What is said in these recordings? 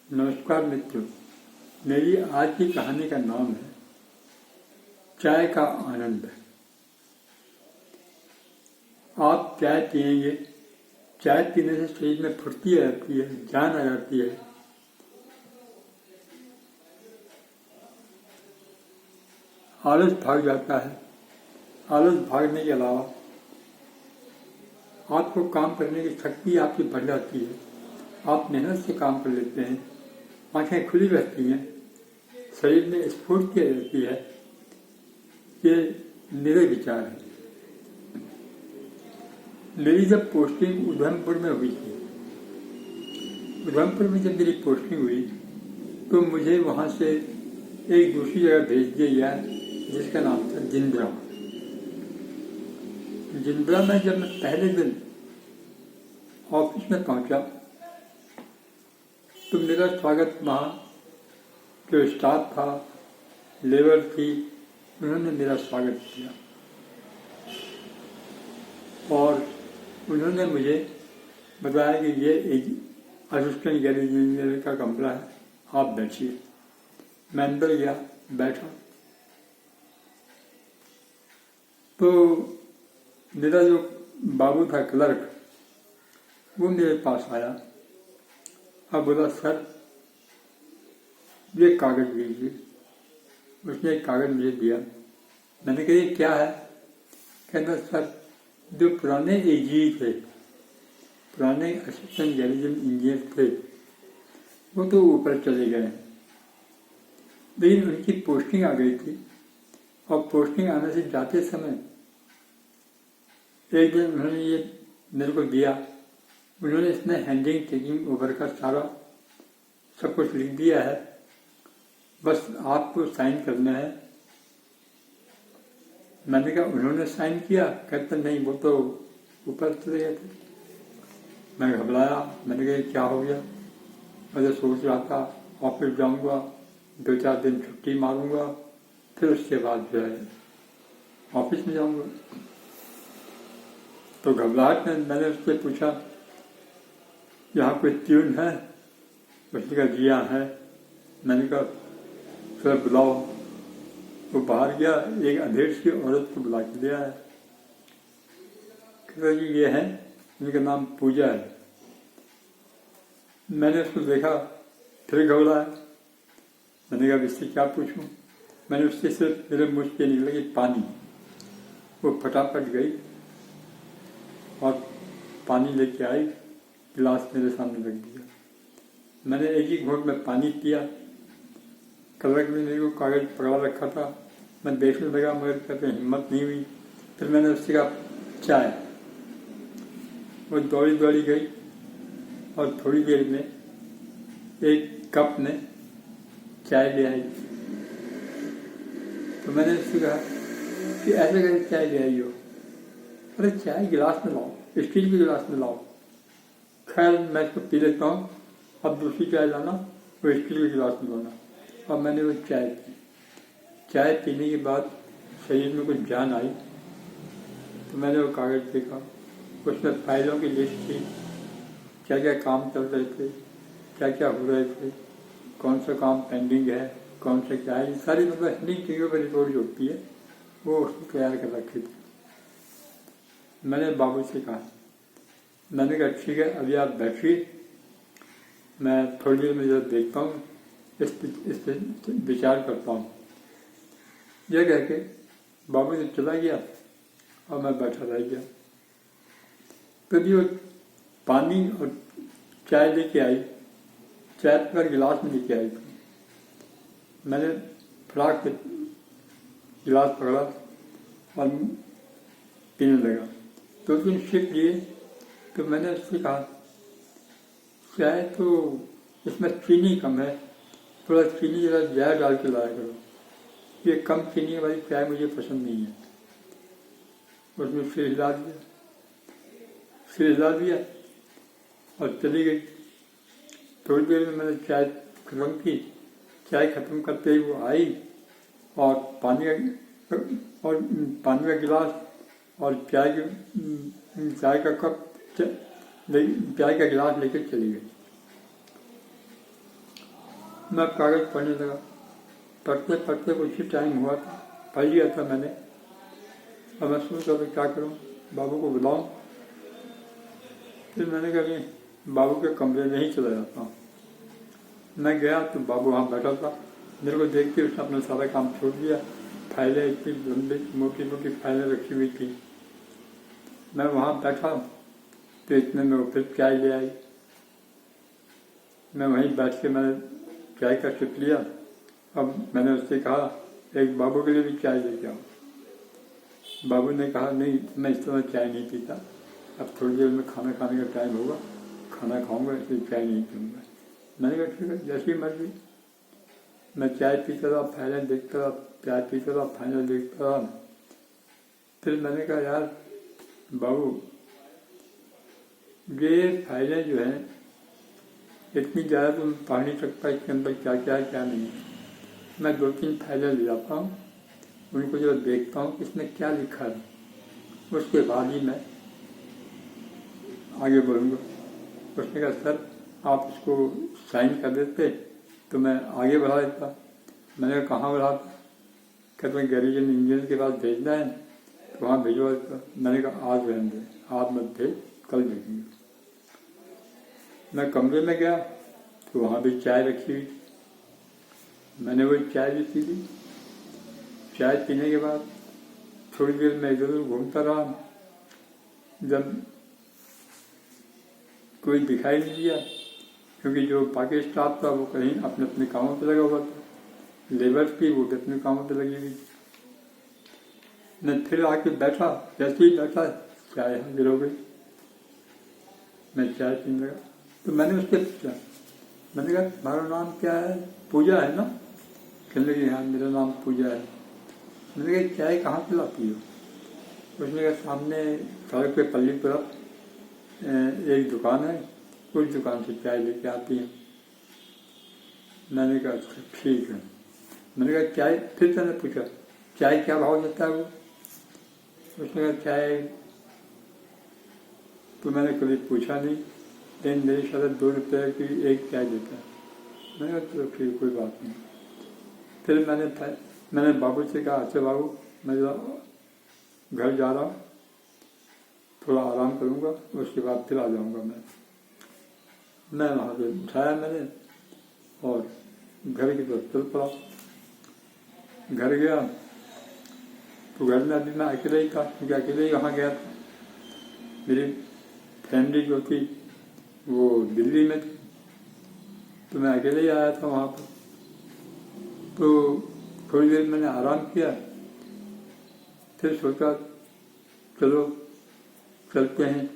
नमस्कार मित्रों, मेरी आज की कहानी का नाम है चाय का आनंद। आप चाय पिएंगे, चाय पीने से शरीर में फुर्ती आ जाती है, जान आ जाती है। आलस भाग जाता है। आलस भागने के अलावा आपको काम करने की शक्ति आपकी बढ़ जाती है। आप मेहनत से काम कर लेते हैं, आंखें खुली रहती हैं, शरीर में स्फूर्ति आ जाती है। ये मेरे विचार हैं। मेरी जब पोस्टिंग उधमपुर में हुई थी, उधमपुर में जब मेरी पोस्टिंग हुई तो मुझे वहाँ से एक दूसरी जगह भेज दिया गया जिसका नाम था जिंद्रा। जिंद्रा में जब मैं पहले दिन ऑफिस में पहुंचा तो मेरा स्वागत वहाँ जो स्टाफ था, लेबर थी, उन्होंने मेरा स्वागत किया और उन्होंने मुझे बताया कि ये एक असिस्टेंट गैरेज इंजीनियर का कमरा है, आप बैठिए। मैं अंदर गया, बैठा तो मेरा जो बाबू था क्लर्क, वो मेरे पास आया और बोला, सर ये कागज दीजिए। उसने एक कागज मुझे दिया। मैंने कहा ये क्या है? कहता, सर जो पुराने एजी थे, पुराने असिस्टेंट गैरेज इंजीनियर थे, वो तो ऊपर चले गए, लेकिन उनकी पोस्टिंग आ गई थी और पोस्टिंग आने से जाते समय एक दिन उन्होंने ये मेरे को दिया। उन्होंने इसमें हैंडिंग टेकिंग ओवर का सारा सब कुछ लिख दिया है, बस आपको साइन करना है। मैंने कहा उन्होंने साइन किया? कहते नहीं, वो तो ऊपर चले गए थे। मैं घबराया, मैंने कहा क्या हो गया? मैं तो सोच रहा था ऑफिस जाऊंगा, 2-4 दिन छुट्टी मारूंगा, फिर उसके बाद जो है ऑफिस में जाऊंगा। तो घबराहट में मैंने उससे पूछा, यहाँ कोई ट्यून है? उसने कहा जी हाँ है। मैंने कहा सर बुलाओ। वो बाहर गया, एक अधेड़ सी औरत को बुला के लिया है। कहता जी ये है, इनका नाम पूजा है। मैंने उसको देखा, फिर घबराया। मैंने कहा इससे क्या पूछूं? मैंने उससे सिर्फ मेरे मुझ के निकला कि पानी। वो फटाफट गई और पानी लेके आई, गिलास मेरे सामने रख दिया। मैंने एक ही घूंट में पानी पिया। क्लर्क ने मेरे को कागज पकड़ा रखा था, मैं देखने लगा मगर कहते हिम्मत नहीं हुई। फिर मैंने उससे कहा चाय। वो दौड़ी दौड़ी गई और थोड़ी देर में एक कप में चाय ले आई। तो मैंने उससे कहा कि ऐसे करके चाय ले आई हो? अरे चाय गिलास में लाओ, स्टील के गिलास में लाओ। खैर मैं इसको पी लेता हूँ, अब दूसरी चाय लाना, वो स्टील के गिलास में लाना। अब मैंने वो चाय पी। चाय पीने के बाद शरीर में कुछ जान आई तो मैंने वो कागज देखा। उसमें फाइलों की लिस्ट थी, क्या क्या काम चल रहे थे, क्या क्या हो रहे थे, कौन सा काम पेंडिंग है, कौन सा क्या है, सारी मतलब इतनी चीज़ों पर रिपोर्ट जो होती है वो उसको तैयार कर रखी थी। मैंने बाबू से कहा, मैंने कहा ठीक है अभी आप बैठिए, मैं थोड़ी देर में जब देखता हूँ इस पर विचार करता हूँ। यह कह के बाबू से चला गया और मैं बैठा रह गया। कभी वो पानी और चाय लेके आई, चाय पर गिलास में लेके आई थी। मैंने फटाक से गिलास पकड़ा और पीने लगा। 2-3 सिप लिए तो मैंने उससे कहा चाय तो इसमें चीनी कम है, थोड़ा चीनी ज़रा ज़्यादा डाल के लाया करो, ये कम चीनी वाली चाय मुझे पसंद नहीं है। उसमें फिर हिला दिया और चली गई। थोड़ी देर में मैंने चाय खत्म की। चाय खत्म करते ही वो आई और पानी का गिलास और चाय का कप, चाय का गिलास लेकर चली गई। मैं कागज़ पढ़ने लगा। पढ़ते पढ़ते कुछ ही टाइम हुआ था, पढ़ लिया था मैंने। अब मैं सोचा तो क्या करूँ, बाबू को बुलाऊँ। फिर मैंने कहा कि बाबू के कमरे में ही चला जाता हूँ। मैं गया तो बाबू वहाँ बैठा था। मेरे को देख के उसने अपना सारा काम छोड़ दिया। फाइलें इतनी लंबी मोटी मोटी फाइलें रखी हुई थी। मैं वहाँ बैठा तो इतने में वो फिर चाय ले आई। मैं वहीं बैठ के मैंने चाय का सिप लिया। अब मैंने उससे कहा एक बाबू के लिए भी चाय लेके आओ। बाबू ने कहा नहीं, मैं इस तरह चाय नहीं पीता, अब थोड़ी देर में खाना खाने का टाइम होगा, खाना खाऊंगा, इसलिए चाय नहीं पीऊँगा। मैंने कहा ठीक है, जैसी मर्जी। मैं चाय पीता रहा, फाइलें देखता रहा, चाय पीता रहा, फाइलें देखता रहा। फिर मैंने कहा यार बाबू, ये फाइलें जो हैं इतनी ज़्यादा तुम पढ़ नहीं सकता, इसके अंदर क्या क्या है क्या नहीं। मैं 2-3 फाइलें ले जाता हूँ, उनको जो देखता हूँ कि इसमें क्या लिखा है, उसके बाद ही मैं आगे बढ़ूँगा। उसने कहा सर आप इसको साइन कर देते तो मैं आगे बढ़ा देता। मैंने कहा कहाँ बढ़ाता? कहते मैं गैरेजन इंजीनियर के पास भेजना है तो वहाँ भिजवा देता। मैंने कहा आज रहने दें, आज मत भेज, कल भेजेंगे। मैं कमरे में गया तो वहाँ भी चाय रखी हुई। मैंने वही चाय भी पी ली। चाय पीने के बाद थोड़ी देर मैं इधर उधर घूमता रहा। जब कोई दिखाई नहीं दिया, क्योंकि जो बाकी स्टाफ था वो कहीं अपने अपने कामों पे लगा हुआ था, लेबर थी वो भी अपने कामों पे लगी हुई थी। मैं फिर आके बैठा, जैसे ही बैठा चाय हाजिर हो गई। मैं चाय पीने लगा तो मैंने उससे पूछा, मैंने कहा तुम्हारा नाम क्या है? पूजा है ना? कहने लगी हाँ मेरा नाम पूजा है। मैंने कहा चाय कहाँ पे लाती हो? उसने कहा सामने सड़क पे पल्ली तरफ एक दुकान है, उस दुकान से चाय लेके आती है। मैंने कहा अच्छा ठीक है। मैंने कहा चाय, फिर मैंने पूछा चाय क्या भाव देता है वो? उसने कहा चाय तो मैंने कभी पूछा नहीं, लेकिन मेरी शायद 2 रुपये की एक चाय देता है। मैंने कहा चलो ठीक, कोई बात नहीं। फिर मैंने बाबू से कहा अच्छा बाबू मैं घर जा रहा हूँ, थोड़ा आराम करूँगा, उसके बाद फिर आ जाऊँगा। मैं वहाँ से उठाया मैंने और घर की तरफ चल पड़ा। घर गया तो घर में अभी मैं अकेले ही था, क्योंकि अकेले ही वहाँ गया था। मेरी फैमिली जो थी वो दिल्ली में थी, तो मैं अकेले ही आया था वहाँ पर। तो थोड़ी देर मैंने आराम किया, फिर सोचा चलो चलते हैं।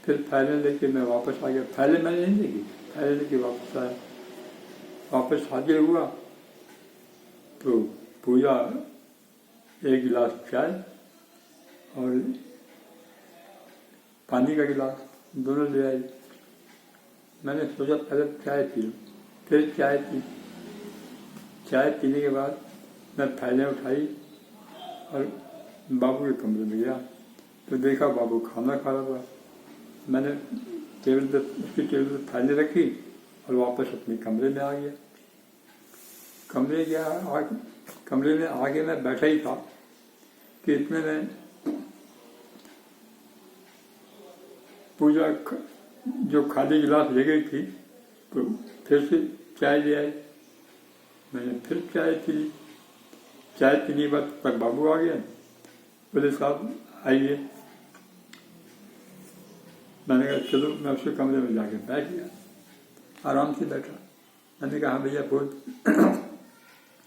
फिर फाइलें लेके मैं वापस आ गया। फाइलें मैंने नहीं देखी, फाइलें लेके वापस आया। वापस हाजिर हुआ तो पूजा 1 गिलास चाय और पानी का गिलास दोनों ले आई। मैंने सोचा पहले चाय पी लूँ, फिर चाय पी। चाय पीने के बाद मैं फाइलें उठाई और बाबू के कमरे में गया तो देखा बाबू खाना खा रहा था। मैंने उसकी टेबल पर फाइलें रखी और वापस अपने कमरे में आ गया। कमरे में आगे मैं बैठा ही था कि इतने में पूजा जो खाली गिलास ले गई थी तो फिर से चाय ले आई। मैंने फिर चाय पी। चाय पीने के बाद तक बाबू आ गया, बोले साहब आइए। मैंने कहा चलो, मैं उसके कमरे में जाके बैठ गया, आराम से बैठा। मैंने कहा हाँ भैया बोल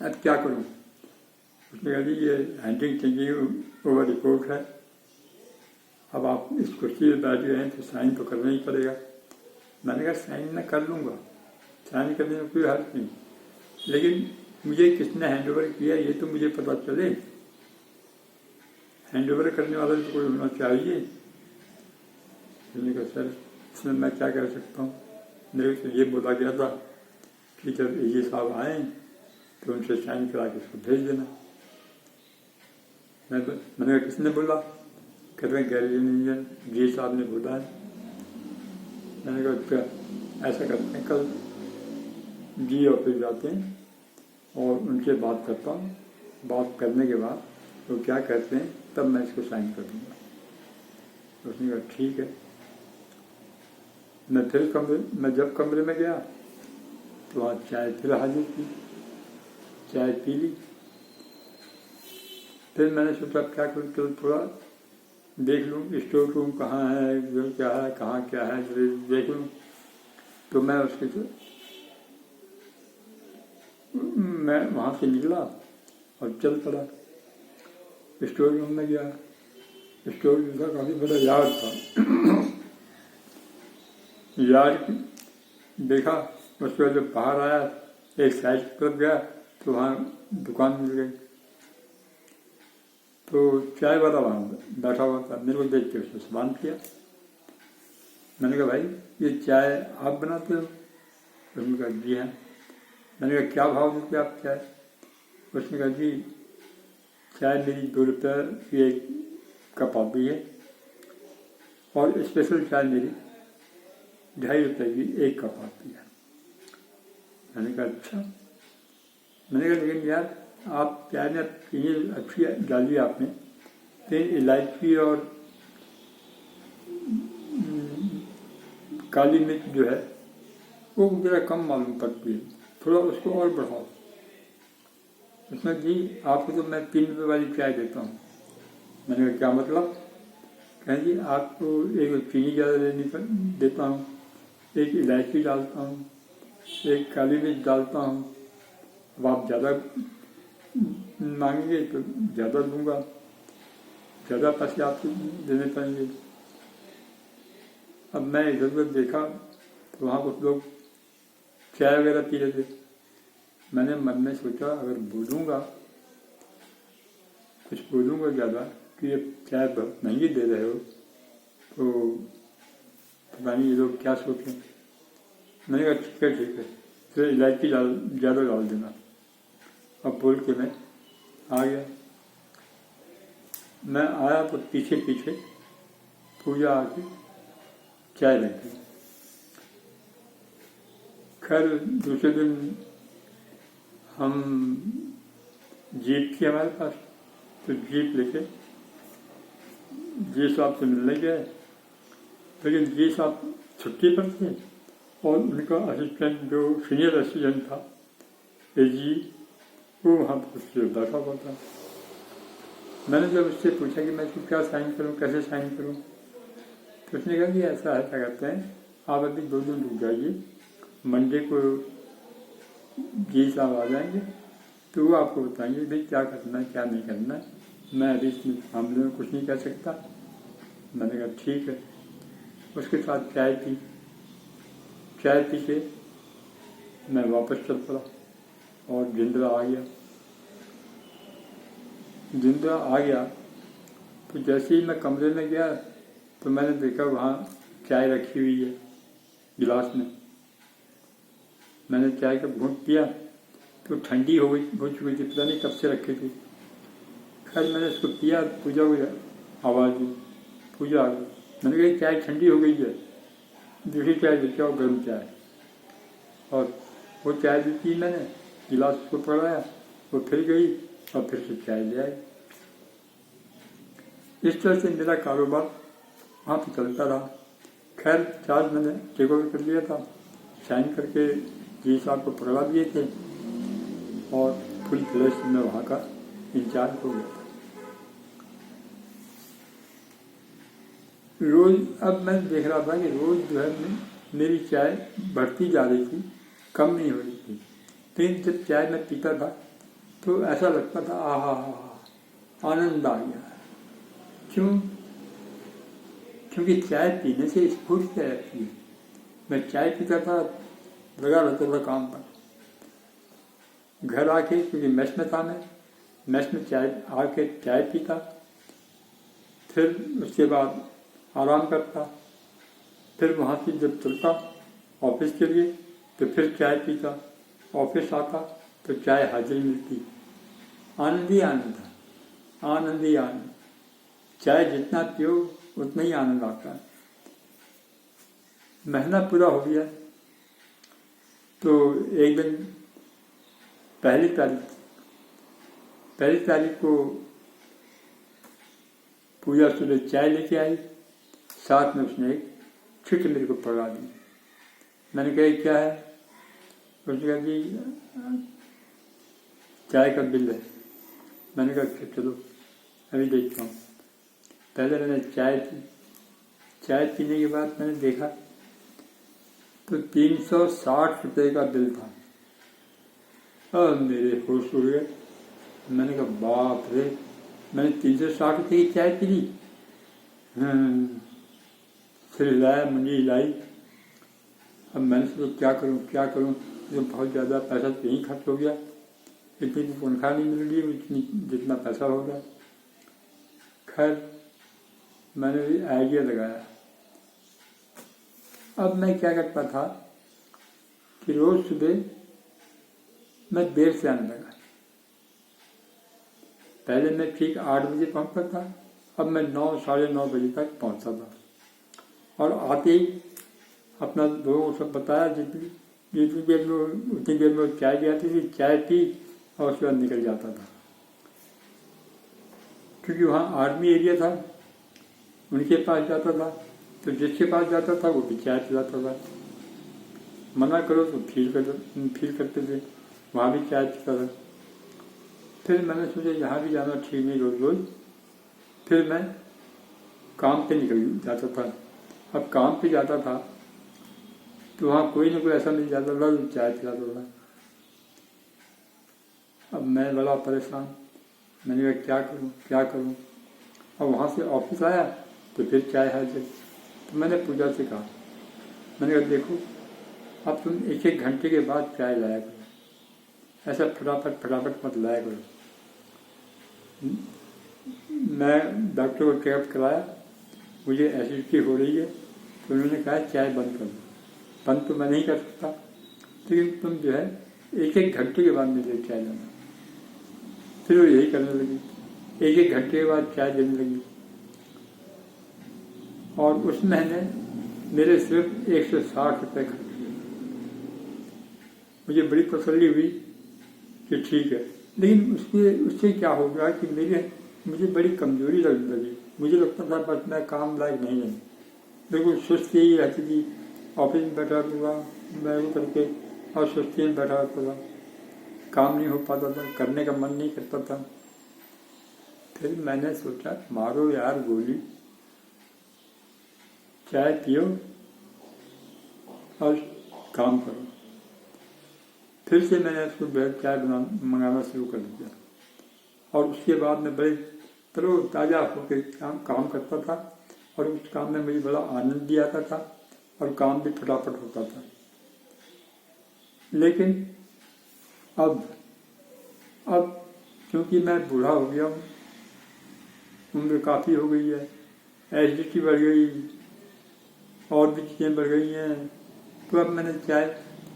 अब क्या करूँ? उसने कहा जी ये हैंडिंग चेंजिंग ओवर रिपोर्ट है, अब आप इस कुर्सी पर बैठ गए हैं तो साइन तो करना ही पड़ेगा। मैंने कहा साइन मैं कर लूँगा, साइन करने में कोई हर्ज नहीं, लेकिन मुझे किसने हैंड ओवर किया ये तो मुझे पता चले। हैंड ओवर करने वाला तो कोई होना चाहिए। मैंने कहा सर इसमें मैं क्या कर सकता हूँ? मेरे को ये बोला गया था कि जब ये साहब आए तो उनसे साइन करा के इसको भेज देना। मैंने कहा किसने बोला? कहते हैं गैरेज इंजीनियर जी साहब ने बोला है। मैंने कहा ऐसा करते हैं कल जी ऑफिस जाते हैं और उनसे बात करता हूँ। बात करने के बाद वो क्या कहते हैं तब मैं इसको साइन कर दूँगा। उसने कहा ठीक है। मैं जब कमरे में गया तो वहाँ चाय फिर हाजिर की, चाय पी ली। फिर मैंने सोचा क्या करूँ, चलो थोड़ा देख लूँ स्टोर रूम कहाँ है, घर क्या है, कहाँ क्या है, देख लूँ। तो मैं वहाँ से निकला और चल पड़ा, स्टोर रूम में गया। स्टोर रूम का काफ़ी बड़ा यार्ड था। यार्ड देखा, उसके बाद जब बाहर आया एक साइड की तरफ गया तो वहाँ दुकान मिल गई। तो चाय वाला वहाँ बैठा हुआ था, मेरे को देख के उसने सलाम किया। मैंने कहा भाई ये चाय आप बनाते हो? उसने कहा जी हाँ। मैंने कहा क्या भाव देते आप चाय? उसने कहा जी चाय मेरी 2 रुपये की एक कप आती है और स्पेशल चाय मेरी 2.5 रुपये की एक कप आती है। मैंने कहा अच्छा। मैंने कहा लेकिन यार आप चाय में चीनी अच्छी डाली आपने, लेकिन इलायची और काली मिर्च जो है वो जरा कम मालूम पड़ती है, थोड़ा उसको और बढ़ाओ। उसमें जी आपको तो मैं 3 रुपये वाली चाय देता हूँ। मैंने कहा क्या मतलब? कहें जी आपको एक चीनी ज़्यादा देता हूँ, एक इलायची डालता हूँ, एक काली मिर्च डालता हूँ। अब आप ज़्यादा मांगेंगे तो ज़्यादा दूंगा, ज़्यादा पैसे आपको देने पड़ेंगे। अब मैं इधर उधर देखा तो वहाँ कुछ लोग चाय वगैरह पी रहे थे। मैंने मन में सोचा अगर कुछ बोलूँगा ज़्यादा कि ये चाय बहुत महंगी दे रहे हो तो पता नहीं ये लोग क्या सोचें। मैंने कहा ठीक है, फिर इलायची ज़्यादा डाल देना। अब बोल के मैं आ गया। मैं आया तो पीछे पूजा आके चाय रख दी। खैर दूसरे दिन हम जीप थी हमारे पास, तो जीप लेके जी साहब से मिलने गए, लेकिन जी साहब छुट्टी पर थे और उनका असिस्टेंट जो सीनियर असिस्टेंट था एजी वो वहाँ पर बैठा हुआ था। मैंने जब उससे पूछा कि मैं इसको क्या साइन करूँ, कैसे साइन करूँ, तो उसने कहा कि ऐसा है, क्या कहते हैं आप अभी 2 दिन रुक जाइए, मंडे को जी साहब आ जाएंगे तो वो आपको बताएंगे भाई क्या करना है क्या नहीं करना है। मैं अभी इस मामले में कुछ नहीं कह सकता। मैंने कहा ठीक है। उसके साथ चाय पी के मैं वापस चल पड़ा और जिंद्रा आ गया। तो जैसे ही मैं कमरे में गया तो मैंने देखा वहाँ चाय रखी हुई है गिलास में। मैंने चाय का घूंट पिया तो ठंडी हो चुकी थी, पता नहीं कब से रखी थी। खैर मैंने उसको पिया, पूजा हुई, आवाज़ दी, पूजा आ गई। मैंने कहा चाय ठंडी हो गई है, दूसरी चाय लेके आओ, गर्म चाय। और वो चाय भी पी मैंने, गिलास को पकड़ाया, वो फिर गई और फिर से चाय ले आई। इस तरह से मेरा कारोबार वहाँ पर चलता रहा। खैर चार्ज मैंने टेक ओवर कर लिया था, साइन करके जी साहब को पकड़ा दिए थे और फुल फ्लैश में वहाँ का इंचार्ज हो गया था। रोज़ अब मैं देख रहा था कि रोज़ जो है मेरी चाय बढ़ती जा रही थी, कम नहीं हो रही थी। लेकिन जब चाय मैं पीता था तो ऐसा लगता था आहा आनंद आ गया। क्यों? क्योंकि चाय पीने से स्फूर्ति रहती है। मैं चाय पीता था, लगा रहता था काम पर। घर आके, क्योंकि मेस में था मैं, मेस में चाय पीता, फिर उसके बाद आराम करता, फिर वहाँ से जब चलता ऑफिस के लिए तो फिर चाय पीता, ऑफिस आता तो चाय हाजिर मिलती। आनंद ही आनंद था, आनंद ही आनंद। चाय जितना पियो उतना ही आनंद आता है। महीना पूरा हो गया, तो एक दिन पहली तारीख को पूजा सुबह चाय लेके आई, साथ में उसने एक चिट्ठी मेरे को पकड़ा दी। मैंने कहा क्या है? उसने कहा कि चाय का बिल है। मैंने कहा चलो अभी देखता हूँ। पहले मैंने चाय पी, चाय पीने के बाद मैंने देखा तो 360 रुपये का बिल था। और मेरे होश उड़ गए। मैंने कहा बाप रे, मैंने 360 रुपये की चाय पी ली। फिर लाया, मुझे लाई। अब मैंने सोचा क्या करूँ, जो बहुत ज़्यादा पैसा तो यहीं खर्च हो गया, इतनी तनख्वाह नहीं मिल रही इतनी जितना पैसा हो गया। खैर मैंने भी आइडिया लगाया। अब मैं क्या करता था कि रोज़ सुबह मैं देर से आने लगा। पहले मैं ठीक 8 बजे पहुँचता था, अब मैं 9 साढ़े 9 बजे तक पहुँचता था। और आते ही अपना लोगों को सब बताया, जितनी देर में उतनी देर में चाय की आती थी, चाय पी और उसके बाद निकल जाता था। क्योंकि वहाँ आर्मी एरिया था, उनके पास जाता था, तो जिसके पास जाता था वो भी चाय पिलाता था। मना करो तो फील करते थे, वहाँ भी चाय पीता था। फिर मैंने सोचा यहाँ भी जाना ठीक नहीं रोज़ रोज़। फिर मैं काम पे निकल जाता था। अब काम पे जाता था तो वहाँ कोई ना कोई ऐसा मिल जाता था जो चाय पिलाता था। अब मैं बड़ा परेशान, मैंने कहा क्या करूँ। अब वहाँ से ऑफिस आया तो फिर चाय हाजिर। तो मैंने पूजा से कहा, मैंने कहा देखो अब तुम 1-1 घंटे के बाद चाय लाया करो, ऐसा फटाफट मत लाया करो। मैं डॉक्टर को चेकअप कराया, मुझे एसिडिटी हो रही है, तो उन्होंने कहा चाय बंद कर दो। बंद तो मैं नहीं कर सकता, लेकिन तुम जो है 1-1 घंटे के बाद मेरे चाय लाना। फिर वो यही करने लगी, 1-1 घंटे के बाद चाय देने लगी। और उस महीने मेरे सिर्फ 160 रुपये खर्च हुए। मुझे बड़ी तसल्ली हुई कि ठीक है, लेकिन उससे क्या हो गया कि मुझे बड़ी कमजोरी लगने लगी। मुझे लगता था बस मैं काम लायक नहीं है, बिल्कुल सुस्ती ही रहती थी। ऑफिस में बैठा हुआ मैं वो करके और सुस्ती में बैठा रहता था, काम नहीं हो पाता था, करने का मन नहीं करता था। फिर मैंने सोचा मारो यार गोली, चाय पियो और काम करो। फिर से मैंने उसको चाय मंगाना शुरू कर दिया और उसके बाद मैं बड़े तरोताज़ा होकर काम करता था और उस काम में मुझे बड़ा आनंद भी आता था और काम भी फटाफट होता था। लेकिन अब क्योंकि मैं बूढ़ा हो गया हूँ, उम्र काफ़ी हो गई है, एसिडिटी बढ़ गई और भी चीज़ें बढ़ गई हैं, तो अब मैंने चाय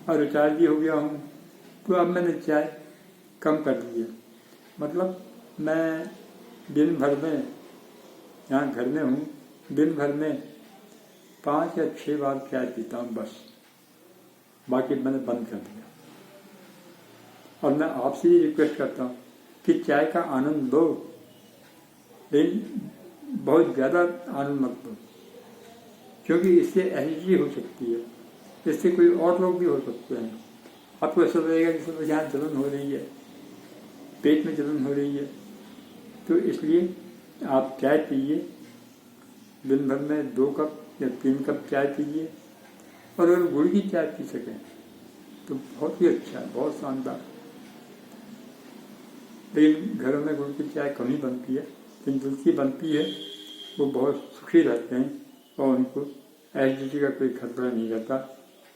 और रिटायर भी हो गया हूँ, तो अब मैंने चाय कम कर दी है। मतलब मैं दिन भर में, यहाँ घर में हूँ, दिन भर में 5 या 6 बार चाय पीता हूँ बस, बाकी मैंने बंद कर दिया। और मैं आपसे ही रिक्वेस्ट करता हूँ कि चाय का आनंद लो, लेकिन बहुत ज़्यादा आनंद मत लो, क्योंकि इससे एसिडिटी हो सकती है, इससे कोई और लोग भी हो सकते हैं। आपको ऐसा लगेगा कि सब यहाँ जलन हो रही है, पेट में जलन हो रही है, तो इसलिए आप चाय पीजिए, दिन भर में 2 कप या 3 कप चाय पीजिए। और अगर गुड़ की चाय पी सकें तो बहुत ही अच्छा है, बहुत शानदार। लेकिन घरों में गुड़ की चाय कम ही बनती है, जिन जिनकी बनती है वो बहुत सुखी रहते हैं और उनको एसिडिटी का कोई खतरा नहीं रहता,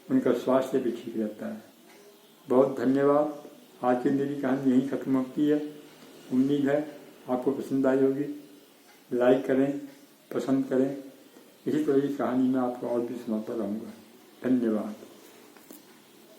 उनका स्वास्थ्य भी ठीक रहता है। बहुत धन्यवाद। आज की मेरी कहानी यहीं ख़त्म होती है। उम्मीद है आपको पसंद आई होगी। लाइक करें, पसंद करें। इसी तरह की कहानी मैं आपको और भी सुनाता रहूँगा। धन्यवाद।